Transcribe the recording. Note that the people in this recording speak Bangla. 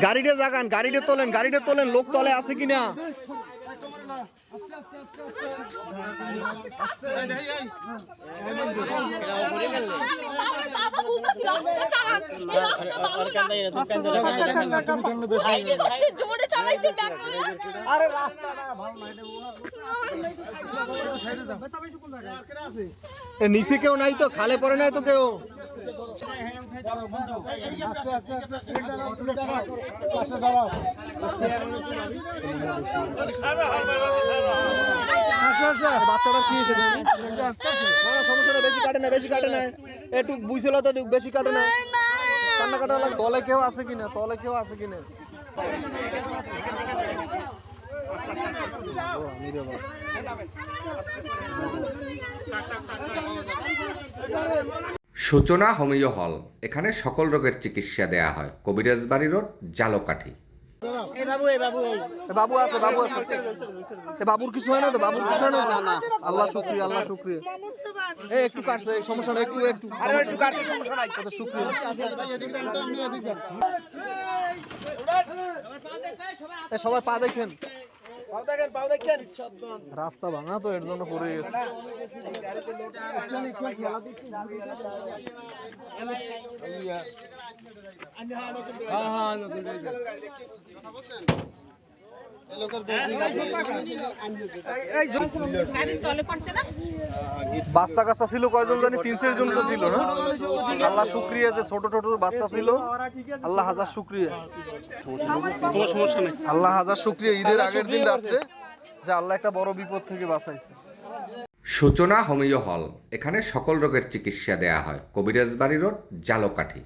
গাড়িটা জাগান, গাড়িটা তোলেন, লোক তলে আছে কিনা। নিচে কেউ নাই তো, খালে পড়ে নাই তো কেউ। বাচ্চাটা কি হয়েছে? সমস্যা নেই, বেশি কাটে না, একটু বুঝছিল তো, বেশি কাটে না, কান্না কাটা লাগে। তলে কেউ আছে কিনা? সূচনা হোমিও হল, এখানে সকল রোগের চিকিৎসা দেয়া হয়। কবিরাজ বাড়ি রোড, জালকাঠি। বাবু আছে। বাবুর কিছু হয় না তো? না। আল্লাহ শুকরিয়া। একটু কাটছে, সমস্যা না, একটু কাটছে, সমস্যা নাই। শুকরিয়া। সবাই পা দেখেন। রাস্তা ভাঙা তো, এর জন্য পড়ে গেছে। বাচ্চা কাচ্চা ছিল কয়জন জানি? 3-4 জন তো ছিল না? আল্লাহ শুকরিয়া যে ছোট বাচ্চা ছিল। আল্লাহ হাজার শুকরিয়া। আল্লাহ হাজার শুকরিয়া ঈদের আগের দিন রাত্রে যে আল্লাহ একটা বড় বিপদ থেকে বাঁচাইছে। সূচনা হোমিও হল, এখানে সকল রোগের চিকিৎসা দেয়া হয়। কবিরাজ বাড়ি রোড, জালকাঠি।